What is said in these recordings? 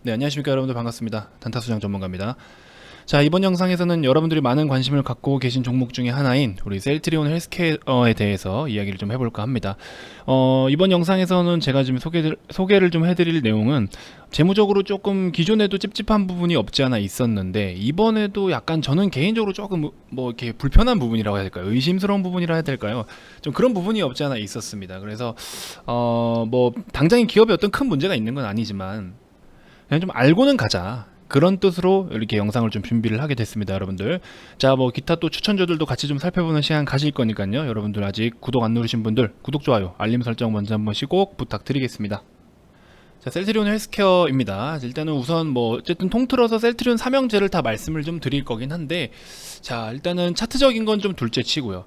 네, 안녕하십니까 여러분들, 반갑습니다. 단타수장 전문가입니다. 자, 이번 영상에서는 여러분들이 많은 관심을 갖고 계신 종목 중에 하나인 우리 셀트리온 헬스케어에 대해서 이야기를 좀 해볼까 합니다. 이번 영상에서는 제가 지금 소개를 좀 해드릴 내용은 재무적으로 조금 기존에도 찝찝한 부분이 없지 않아 있었는데, 이번에도 약간 저는 개인적으로 조금 뭐 이렇게 불편한 부분이라고 해야 될까요? 의심스러운 부분이라 해야 될까요? 좀 그런 부분이 없지 않아 있었습니다. 그래서 뭐 당장의 기업에 어떤 큰 문제가 있는 건 아니지만 그냥 좀 알고는 가자, 그런 뜻으로 이렇게 영상을 좀 준비를 하게 됐습니다, 여러분들. 자, 뭐 기타 또 추천주들도 같이 좀 살펴보는 시간 가질 거니까요. 여러분들 아직 구독 안 누르신 분들 구독, 좋아요, 알림 설정 먼저 한 번씩 꼭 부탁드리겠습니다. 자, 셀트리온 헬스케어입니다. 일단은 우선 뭐 어쨌든 통틀어서 셀트리온 삼형제를 다 말씀을 좀 드릴 거긴 한데, 자, 일단은 차트적인 건 좀 둘째 치고요.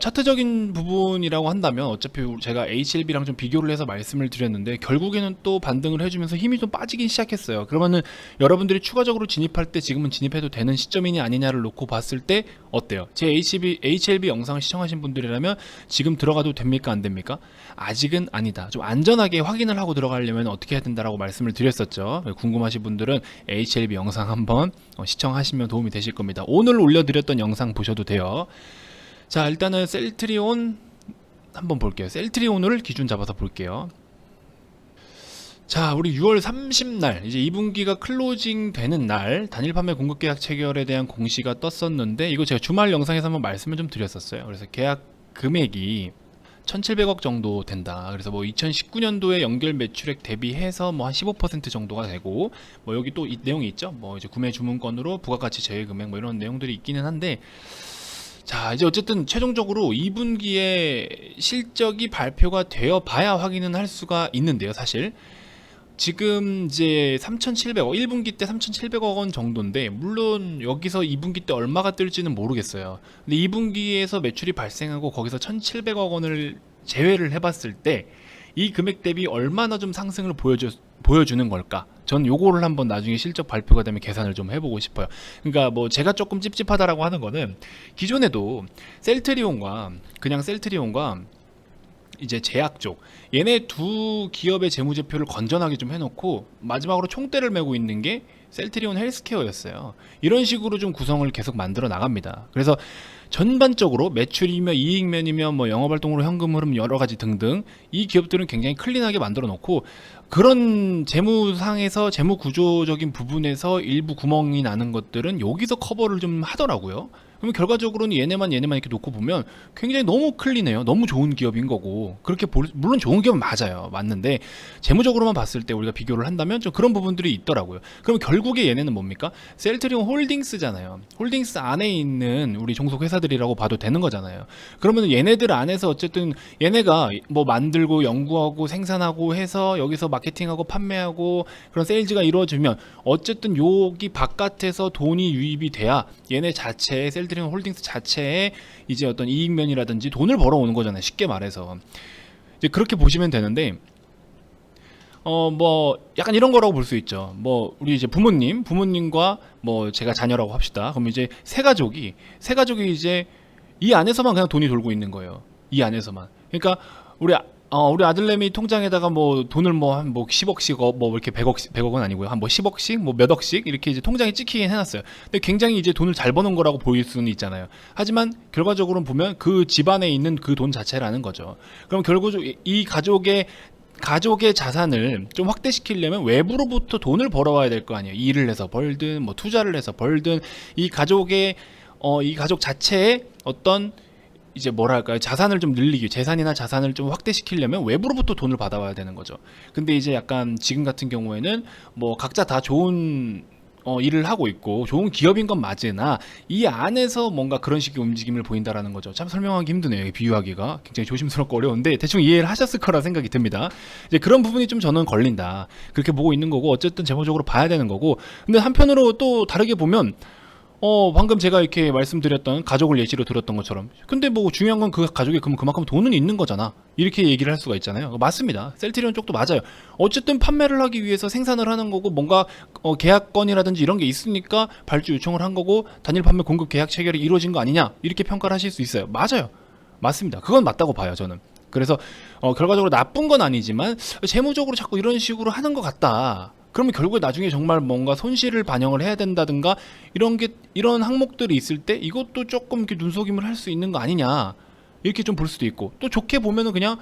차트적인 부분이라고 한다면 어차피 제가 HLB랑 좀 비교를 해서 말씀을 드렸는데, 결국에는 또 반등을 해주면서 힘이 좀 빠지긴 시작했어요. 그러면은 여러분들이 추가적으로 진입할 때 지금은 진입해도 되는 시점이냐 아니냐를 놓고 봤을 때 어때요? 제 HLB 영상을 시청하신 분들이라면 지금 들어가도 됩니까, 안 됩니까? 아직은 아니다. 좀 안전하게 확인을 하고 들어가려면 어떻게 해야 된다라고 말씀을 드렸었죠. 궁금하신 분들은 HLB 영상 한번 시청하시면 도움이 되실 겁니다. 오늘 올려드렸던 영상 보셔도 돼요. 자, 일단은 셀트리온 한번 볼게요. 셀트리온을 기준 잡아서 볼게요. 자, 우리 6월 30날 이제 2분기가 클로징 되는 날 단일 판매 공급 계약 체결에 대한 공시가 떴었는데, 이거 제가 주말 영상에서 한번 말씀을 좀 드렸었어요. 그래서 계약 금액이 1700억 정도 된다. 그래서 뭐 2019년도에 연결 매출액 대비해서 뭐 한 15% 정도가 되고, 뭐 여기 또 이 내용이 있죠. 뭐 이제 구매 주문건으로 부가가치 제외 금액 뭐 이런 내용들이 있기는 한데, 자, 이제 어쨌든 최종적으로 2분기에 실적이 발표가 되어 봐야 확인은 할 수가 있는데요, 사실. 지금 이제 3,700억, 1분기 때 3,700억 원 정도인데, 물론 여기서 2분기 때 얼마가 뜰지는 모르겠어요. 근데 2분기에서 매출이 발생하고 거기서 1,700억 원을 제외를 해봤을 때 이 금액 대비 얼마나 좀 상승을 보여주는 걸까? 전 요거를 한번 나중에 실적 발표가 되면 계산을 좀 해보고 싶어요. 그러니까 뭐 제가 조금 찝찝하다라고 하는 거는, 기존에도 그냥 셀트리온과 이제 제약 쪽, 얘네 두 기업의 재무제표를 건전하게 좀 해놓고 마지막으로 총대를 메고 있는 게 셀트리온 헬스케어였어요. 이런 식으로 좀 구성을 계속 만들어 나갑니다. 그래서 전반적으로 매출이며 이익면이며 뭐 영업활동으로 현금 흐름 여러가지 등등, 이 기업들은 굉장히 클린하게 만들어 놓고, 그런 재무상에서 재무 구조적인 부분에서 일부 구멍이 나는 것들은 여기서 커버를 좀 하더라고요. 그러면 결과적으로는 얘네만 이렇게 놓고 보면 굉장히 너무 클린해요. 너무 좋은 기업인 거고, 그렇게 물론 좋은 기업은 맞는데 재무적으로만 봤을 때 우리가 비교를 한다면 좀 그런 부분들이 있더라고요. 그럼 결국에 얘네는 뭡니까? 셀트리온 홀딩스잖아요. 홀딩스 안에 있는 우리 종속 회사들이라고 봐도 되는 거잖아요. 그러면 얘네들 안에서 어쨌든 얘네가 뭐 만들고 연구하고 생산하고 해서 여기서 마케팅하고 판매하고 그런 세일즈가 이루어지면 어쨌든 여기 바깥에서 돈이 유입이 돼야 얘네 자체의 셀트리온 홀딩스 자체에 이제 어떤 이익면이라든지 돈을 벌어오는 거잖아요, 쉽게 말해서. 이제 그렇게 보시면 되는데, 뭐 약간 이런 거라고 볼 수 있죠. 뭐 우리 이제 부모님과 뭐 제가 자녀라고 합시다. 그럼 이제 세 가족이 이제 이 안에서만 그냥 돈이 돌고 있는 거예요. 이 안에서만. 그러니까 우리 아들내미 통장에다가 뭐 돈을 뭐 한 뭐 10억씩 뭐 이렇게 100억은 아니고요. 한 뭐 10억씩 뭐 몇 억씩 이렇게 이제 통장에 찍히긴 해놨어요. 근데 굉장히 이제 돈을 잘 버는 거라고 보일 수는 있잖아요. 하지만 결과적으로 보면 그 집안에 있는 그 돈 자체라는 거죠. 그럼 결국적으로 이 가족의 자산을 좀 확대시키려면 외부로부터 돈을 벌어와야 될 거 아니에요. 일을 해서 벌든 뭐 투자를 해서 벌든, 이 가족 자체의 어떤 이제 뭐랄까요, 자산을 좀 늘리기, 재산이나 자산을 좀 확대시키려면 외부로부터 돈을 받아와야 되는 거죠. 근데 이제 약간 지금 같은 경우에는 뭐 각자 다 좋은 일을 하고 있고 좋은 기업인 건 맞으나 이 안에서 뭔가 그런 식의 움직임을 보인다라는 거죠. 참 설명하기 힘드네요. 비유하기가 굉장히 조심스럽고 어려운데 대충 이해를 하셨을 거라 생각이 듭니다. 이제 그런 부분이 좀 저는 걸린다, 그렇게 보고 있는 거고, 어쨌든 재무적으로 봐야 되는 거고. 근데 한편으로 또 다르게 보면, 방금 제가 이렇게 말씀드렸던 가족을 예시로 들었던 것처럼, 근데 뭐 중요한 건 그 가족이 그만큼 돈은 있는 거잖아, 이렇게 얘기를 할 수가 있잖아요. 맞습니다. 셀트리온 쪽도 맞아요. 어쨌든 판매를 하기 위해서 생산을 하는 거고, 뭔가 계약건이라든지 이런 게 있으니까 발주 요청을 한 거고, 단일 판매 공급 계약 체결이 이루어진 거 아니냐, 이렇게 평가를 하실 수 있어요. 맞아요. 맞습니다. 그건 맞다고 봐요, 저는. 그래서 결과적으로 나쁜 건 아니지만 재무적으로 자꾸 이런 식으로 하는 것 같다, 그러면 결국에 나중에 정말 뭔가 손실을 반영을 해야 된다든가 이런 항목들이 있을 때 이것도 조금 이렇게 눈속임을 할 수 있는 거 아니냐, 이렇게 좀 볼 수도 있고, 또 좋게 보면은 그냥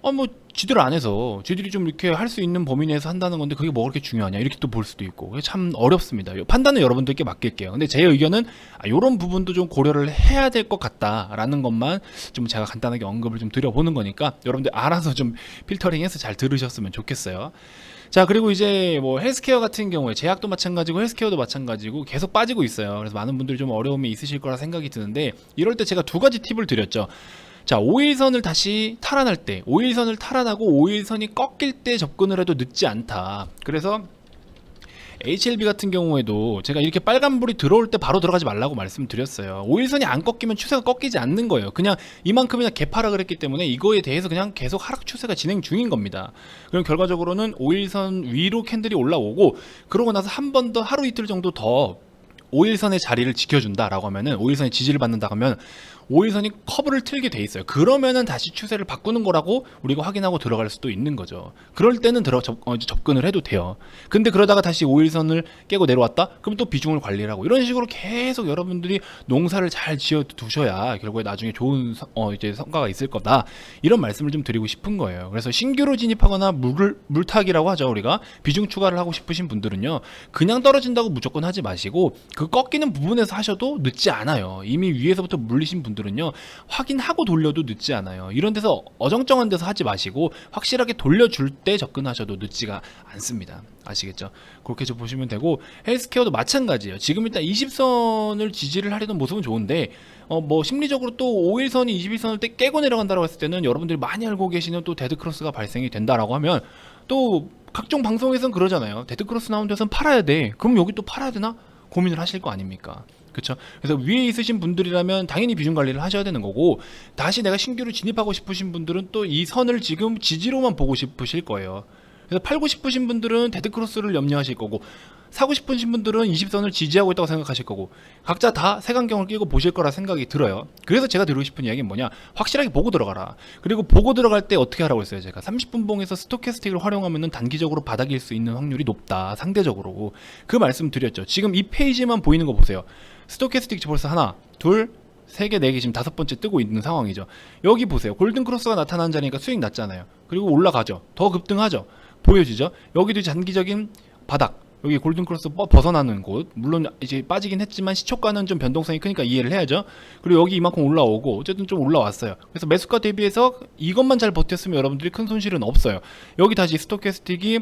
뭐 지들 안 해서 지들이 좀 이렇게 할 수 있는 범위 내에서 한다는 건데 그게 뭐가 그렇게 중요하냐, 이렇게 또 볼 수도 있고. 그게 참 어렵습니다. 판단은 여러분들께 맡길게요. 근데 제 의견은 이런 부분도 좀 고려를 해야 될 것 같다라는 것만 좀 제가 간단하게 언급을 좀 드려보는 거니까 여러분들 알아서 좀 필터링해서 잘 들으셨으면 좋겠어요. 자, 그리고 이제 뭐 헬스케어 같은 경우에 제약도 마찬가지고 헬스케어도 마찬가지고 계속 빠지고 있어요. 그래서 많은 분들이 좀 어려움이 있으실 거라 생각이 드는데, 이럴 때 제가 두 가지 팁을 드렸죠. 자, 5일선을 다시 탈환할 때, 5일선을 탈환하고 5일선이 꺾일 때 접근을 해도 늦지 않다. 그래서 HLB 같은 경우에도 제가 이렇게 빨간불이 들어올 때 바로 들어가지 말라고 말씀드렸어요. 5일선이 안 꺾이면 추세가 꺾이지 않는 거예요. 그냥 이만큼이나 개파락을 했기 때문에 이거에 대해서 그냥 계속 하락 추세가 진행 중인 겁니다. 그럼 결과적으로는 5일선 위로 캔들이 올라오고, 그러고 나서 한 번 더 하루 이틀 정도 더 5일선의 자리를 지켜준다라고 하면은, 5일선이 지지를 받는다 하면 5일선이 커브를 틀게 돼 있어요. 그러면은 다시 추세를 바꾸는 거라고 우리가 확인하고 들어갈 수도 있는 거죠. 그럴 때는 접근을 해도 돼요. 근데 그러다가 다시 5일선을 깨고 내려왔다? 그럼 또 비중을 관리를 하고, 이런 식으로 계속 여러분들이 농사를 잘 지어 두셔야 결국에 나중에 좋은 이제 성과가 있을 거다, 이런 말씀을 좀 드리고 싶은 거예요. 그래서 신규로 진입하거나 물타기라고 하죠. 우리가 비중 추가를 하고 싶으신 분들은요, 그냥 떨어진다고 무조건 하지 마시고 그 꺾이는 부분에서 하셔도 늦지 않아요. 이미 위에서부터 물리신 분들은요, 확인하고 돌려도 늦지 않아요. 이런 데서 어정쩡한 데서 하지 마시고 확실하게 돌려줄 때 접근하셔도 늦지가 않습니다. 아시겠죠? 그렇게 좀 보시면 되고, 헬스케어도 마찬가지예요. 지금 일단 20선을 지지를 하려는 모습은 좋은데 뭐 심리적으로 또 5일선이 21선을 깨고 내려간다고 했을 때는, 여러분들이 많이 알고 계시는 또 데드크로스가 발생이 된다라고 하면, 또 각종 방송에서는 그러잖아요. 데드크로스 나온 데서는 팔아야 돼. 그럼 여기 또 팔아야 되나? 고민을 하실 거 아닙니까? 그쵸? 그래서 위에 있으신 분들이라면 당연히 비중 관리를 하셔야 되는 거고, 다시 내가 신규로 진입하고 싶으신 분들은 또 이 선을 지금 지지로만 보고 싶으실 거예요. 그래서 팔고 싶으신 분들은 데드크로스를 염려하실 거고, 사고 싶으신 분들은 20선을 지지하고 있다고 생각하실 거고, 각자 다 색안경을 끼고 보실 거라 생각이 들어요. 그래서 제가 드리고 싶은 이야기는 뭐냐, 확실하게 보고 들어가라. 그리고 보고 들어갈 때 어떻게 하라고 했어요. 제가 30분봉에서 스토캐스틱을 활용하면 단기적으로 바닥일 수 있는 확률이 높다, 상대적으로. 그 말씀 드렸죠. 지금 이 페이지만 보이는 거 보세요. 스토캐스틱 벌써 하나, 둘, 세 개, 네 개, 지금 5번째 뜨고 있는 상황이죠. 여기 보세요. 골든크로스가 나타난 자리니까 수익 났잖아요. 그리고 올라가죠. 더 급등하죠. 보여지죠. 여기도 단기적인 바닥, 여기 골든크로스 벗어나는 곳, 물론 이제 빠지긴 했지만 시초가는 좀 변동성이 크니까 이해를 해야죠. 그리고 여기 이만큼 올라오고 어쨌든 좀 올라왔어요. 그래서 매수가 대비해서 이것만 잘 버텼으면 여러분들이 큰 손실은 없어요. 여기 다시 스토캐스틱이,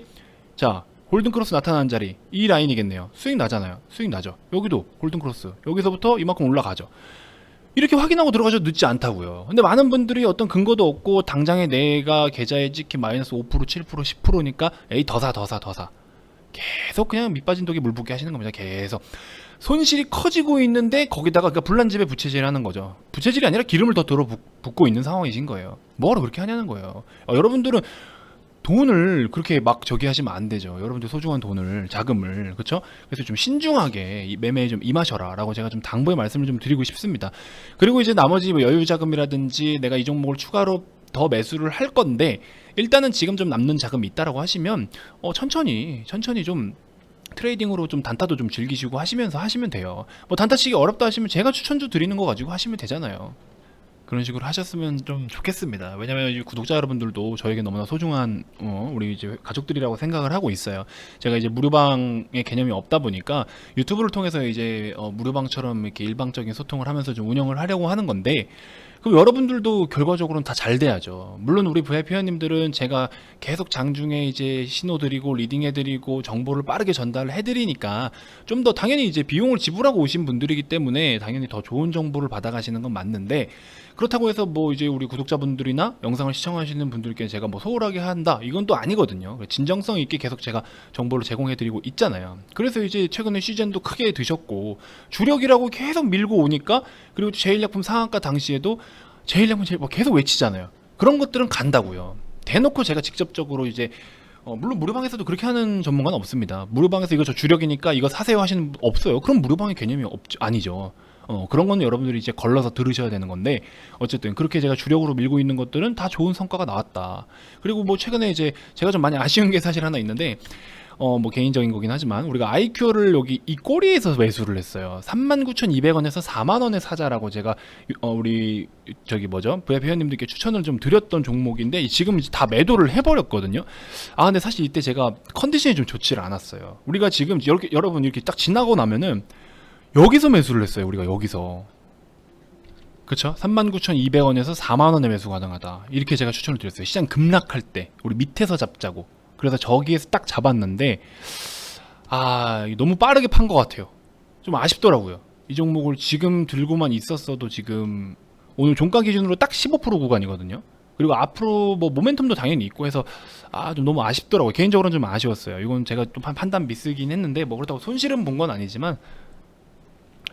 자, 골든크로스 나타나는 자리, 이 라인이겠네요. 수익 나잖아요. 수익 나죠. 여기도 골든크로스, 여기서부터 이만큼 올라가죠. 이렇게 확인하고 들어가셔도 늦지 않다고요. 근데 많은 분들이 어떤 근거도 없고 당장에 내가 계좌에 찍힌 마이너스 5%, 7%, 10%니까 에이 더 사. 계속 그냥 밑빠진 독에 물 붓게 하시는 겁니다. 계속 손실이 커지고 있는데 거기다가 그러니까 불난집에 부채질을 하는 거죠. 부채질이 아니라 기름을 더 들어 붓고 있는 상황이신 거예요. 뭐하러 그렇게 하냐는 거예요. 여러분들은 돈을 그렇게 막 저기 하시면 안 되죠. 여러분들 소중한 돈을, 자금을, 그렇죠? 그래서 좀 신중하게 이 매매에 좀 임하셔라라고 제가 좀 당부의 말씀을 좀 드리고 싶습니다. 그리고 이제 나머지 뭐 여유 자금이라든지 내가 이 종목을 추가로 더 매수를 할 건데 일단은 지금 좀 남는 자금이 있다라고 하시면 천천히 좀 트레이딩으로 좀 단타도 좀 즐기시고 하시면서 하시면 돼요. 뭐 단타 치기 어렵다 하시면 제가 추천주 드리는 거 가지고 하시면 되잖아요. 그런 식으로 하셨으면 좀 좋겠습니다. 왜냐면 이제 구독자 여러분들도 저에게 너무나 소중한 우리 이제 가족들이라고 생각을 하고 있어요. 제가 이제 무료방의 개념이 없다 보니까 유튜브를 통해서 이제 무료방처럼 이렇게 일방적인 소통을 하면서 좀 운영을 하려고 하는 건데, 그럼 여러분들도 결과적으로는 다 잘 돼야죠. 물론 우리 VIP 회원님들은 제가 계속 장중에 이제 신호 드리고 리딩해 드리고 정보를 빠르게 전달을 해 드리니까 좀 더 당연히 이제 비용을 지불하고 오신 분들이기 때문에 당연히 더 좋은 정보를 받아 가시는 건 맞는데, 그렇다고 해서 뭐 이제 우리 구독자분들이나 영상을 시청하시는 분들께 제가 뭐 소홀하게 한다, 이건 또 아니거든요. 진정성 있게 계속 제가 정보를 제공해 드리고 있잖아요. 그래서 이제 최근에 시즌도 크게 드셨고 주력이라고 계속 밀고 오니까, 그리고 제일약품 상한가 당시에도 제일약품 뭐 계속 외치잖아요. 그런 것들은 간다고요. 대놓고 제가 직접적으로 이제 물론 무료방에서도 그렇게 하는 전문가는 없습니다. 무료방에서 이거 저 주력이니까 이거 사세요 하시는 분 없어요. 그럼 무료방의 개념이 아니죠. 그런 건 여러분들이 이제 걸러서 들으셔야 되는 건데, 어쨌든 그렇게 제가 주력으로 밀고 있는 것들은 다 좋은 성과가 나왔다. 그리고 뭐 최근에 이제 제가 좀 많이 아쉬운 게 사실 하나 있는데, 뭐 개인적인 거긴 하지만 우리가 IQ를 여기 이 꼬리에서 매수를 했어요. 39,200원에서 4만원에 사자라고 제가 우리 저기 뭐죠? VIP 회원님들께 추천을 좀 드렸던 종목인데 지금 이제 다 매도를 해버렸거든요. 근데 사실 이때 제가 컨디션이 좀 좋지를 않았어요. 우리가 지금 이렇게 여러분 이렇게 딱 지나고 나면은 여기서 매수를 했어요. 우리가 여기서. 그쵸? 39,200원에서 4만원에 매수 가능하다. 이렇게 제가 추천을 드렸어요. 시장 급락할 때 우리 밑에서 잡자고. 그래서 저기에서 딱 잡았는데 너무 빠르게 판 것 같아요. 좀 아쉽더라고요. 이 종목을 지금 들고만 있었어도 지금 오늘 종가 기준으로 딱 15% 구간이거든요. 그리고 앞으로 뭐 모멘텀도 당연히 있고 해서 좀 너무 아쉽더라고요. 개인적으로는 좀 아쉬웠어요. 이건 제가 또 판단 미스긴 했는데 뭐 그렇다고 손실은 본 건 아니지만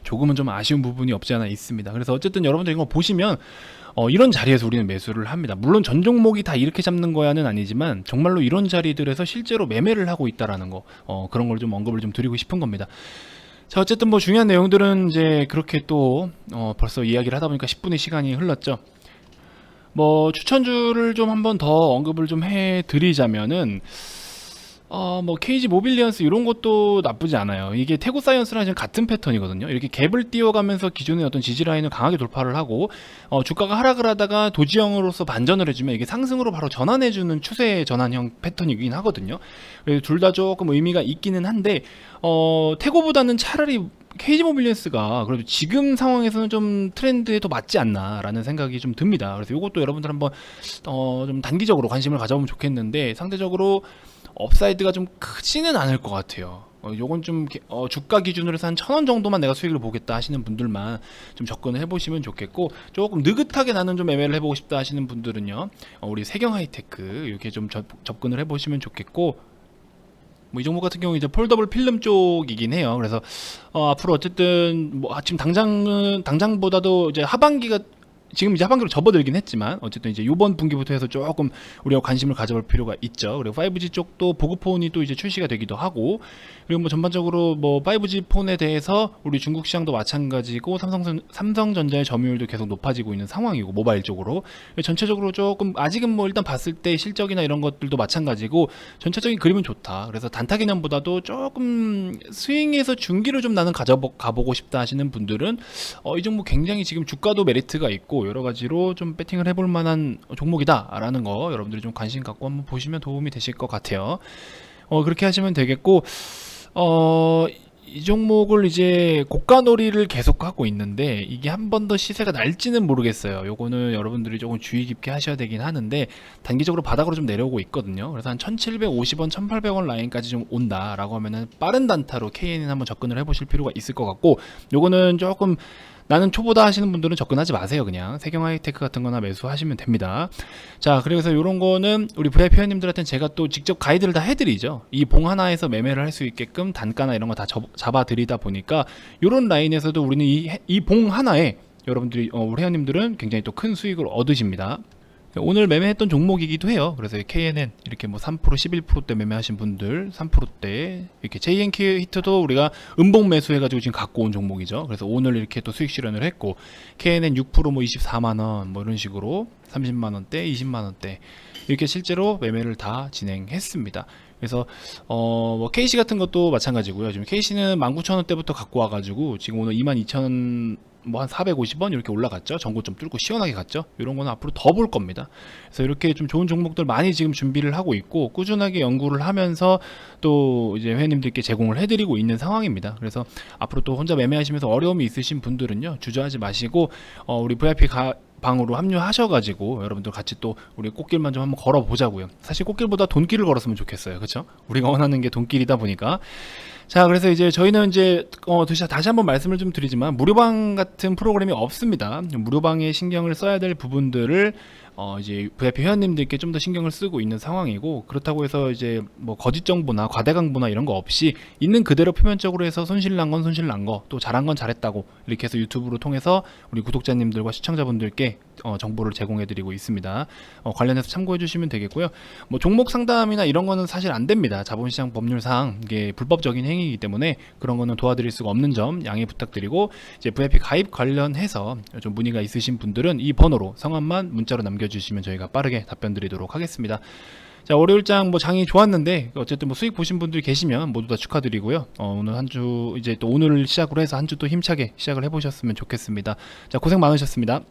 조금은 좀 아쉬운 부분이 없지 않아 있습니다. 그래서 어쨌든 여러분들 이거 보시면 이런 자리에서 우리는 매수를 합니다. 물론 전 종목이 다 이렇게 잡는 거야는 아니지만 정말로 이런 자리들에서 실제로 매매를 하고 있다라는 거 그런 걸 좀 언급을 좀 드리고 싶은 겁니다. 자, 어쨌든 뭐 중요한 내용들은 이제 그렇게 또 벌써 이야기를 하다 보니까 10분의 시간이 흘렀죠. 뭐 추천주를 좀 한번 더 언급을 좀 해드리자면은 뭐 KG 모빌리언스 이런 것도 나쁘지 않아요. 이게 태고 사이언스랑 지금 같은 패턴이거든요. 이렇게 갭을 띄워가면서 기존의 어떤 지지 라인을 강하게 돌파를 하고 주가가 하락을 하다가 도지형으로서 반전을 해주면 이게 상승으로 바로 전환해주는 추세 전환형 패턴이긴 하거든요. 둘 다 조금 의미가 있기는 한데 태고보다는 차라리 KG 모빌리언스가 그래도 지금 상황에서는 좀 트렌드에 더 맞지 않나라는 생각이 좀 듭니다. 그래서 이것도 여러분들 한번 좀 단기적으로 관심을 가져보면 좋겠는데 상대적으로 업사이드가 좀 크지는 않을 것 같아요. 요건 좀 주가 기준으로 해서 한 1,000원 정도만 내가 수익을 보겠다 하시는 분들만 좀 접근을 해보시면 좋겠고, 조금 느긋하게 나는 좀 매매를 해보고 싶다 하시는 분들은요 우리 세경 하이테크 이렇게 좀 접근을 해보시면 좋겠고, 뭐 이 종목 같은 경우 이제 폴더블 필름 쪽이긴 해요. 그래서 앞으로 어쨌든 뭐 지금 당장보다도 이제 하반기가 지금 이제 하반기로 접어들긴 했지만 어쨌든 이제 이번 분기부터 해서 조금 우리가 관심을 가져볼 필요가 있죠. 그리고 5G 쪽도 보급폰이 또 이제 출시가 되기도 하고, 그리고 뭐 전반적으로 뭐 5G 폰에 대해서 우리 중국 시장도 마찬가지고 삼성전자의 점유율도 계속 높아지고 있는 상황이고, 모바일 쪽으로 전체적으로 조금 아직은 뭐 일단 봤을 때 실적이나 이런 것들도 마찬가지고 전체적인 그림은 좋다. 그래서 단타 개념보다도 조금 스윙에서 중기를 좀 나는 가보고 싶다 하시는 분들은 이 종목 굉장히 지금 주가도 메리트가 있고 여러 가지로 좀 배팅을 해볼 만한 종목이다라는 거 여러분들이 좀 관심 갖고 한번 보시면 도움이 되실 것 같아요. 그렇게 하시면 되겠고, 이 종목을 이제 고가놀이를 계속 하고 있는데 이게 한 번 더 시세가 날지는 모르겠어요. 요거는 여러분들이 조금 주의 깊게 하셔야 되긴 하는데 단기적으로 바닥으로 좀 내려오고 있거든요. 그래서 한 1750원, 1800원 라인까지 좀 온다라고 하면은 빠른 단타로 KN에 한번 접근을 해보실 필요가 있을 것 같고, 요거는 조금 나는 초보다 하시는 분들은 접근하지 마세요. 그냥 세경 하이테크 같은 거나 매수하시면 됩니다. 자, 그래서 이런 거는 우리 VIP 회원님들한테는 제가 또 직접 가이드를 다 해드리죠. 이 봉 하나에서 매매를 할 수 있게끔 단가나 이런 거 다 잡아드리다 보니까 이런 라인에서도 우리는 이 봉 하나에 여러분들이 우리 회원님들은 굉장히 또 큰 수익을 얻으십니다. 오늘 매매했던 종목이기도 해요. 그래서 KNN 이렇게 뭐 3%, 11%대 매매하신 분들 3%대, 이렇게 JNK 히트도 우리가 음봉 매수해가지고 지금 갖고 온 종목이죠. 그래서 오늘 이렇게 또 수익 실현을 했고, KNN 6%뭐 24만원 뭐 이런 식으로 30만원대, 20만원대 이렇게 실제로 매매를 다 진행했습니다. 그래서 뭐 KC 같은 것도 마찬가지고요. 지금 KC는 19,000원대부터 갖고 와가지고 지금 오늘 22,000 뭐 한 450원 이렇게 올라갔죠. 전고점 뚫고 시원하게 갔죠. 이런 거는 앞으로 더 볼 겁니다. 그래서 이렇게 좀 좋은 종목들 많이 지금 준비를 하고 있고 꾸준하게 연구를 하면서 또 이제 회원님들께 제공을 해드리고 있는 상황입니다. 그래서 앞으로 또 혼자 매매하시면서 어려움이 있으신 분들은요 주저하지 마시고 우리 VIP 방으로 합류하셔가지고 여러분들 같이 또 우리 꽃길만 좀 한번 걸어보자고요. 사실 꽃길보다 돈길을 걸었으면 좋겠어요. 그렇죠? 우리가 원하는 게 돈길이다 보니까. 자, 그래서 이제 저희는 이제 다시 한번 말씀을 좀 드리지만 무료방 같은 프로그램이 없습니다. 무료방에 신경을 써야 될 부분들을 이제 VIP 회원님들께 좀 더 신경을 쓰고 있는 상황이고, 그렇다고 해서 이제 뭐 거짓 정보나 과대 광고나 이런 거 없이 있는 그대로 표면적으로 해서 손실난 건 손실난 거, 또 잘한 건 잘했다고 이렇게 해서 유튜브로 통해서 우리 구독자님들과 시청자분들께 정보를 제공해드리고 있습니다. 관련해서 참고해 주시면 되겠고요. 뭐 종목 상담이나 이런 거는 사실 안 됩니다. 자본시장 법률상 이게 불법적인 행위이기 때문에 그런 거는 도와드릴 수가 없는 점 양해 부탁드리고, 이제 VIP 가입 관련해서 좀 문의가 있으신 분들은 이 번호로 성함만 문자로 남겨주시면 저희가 빠르게 답변 드리도록 하겠습니다. 자, 월요일장 뭐 장이 좋았는데 어쨌든 뭐 수익 보신 분들이 계시면 모두 다 축하드리고요. 오늘 한 주 이제 또 오늘 시작으로 해서 한 주 또 힘차게 시작을 해보셨으면 좋겠습니다. 자, 고생 많으셨습니다.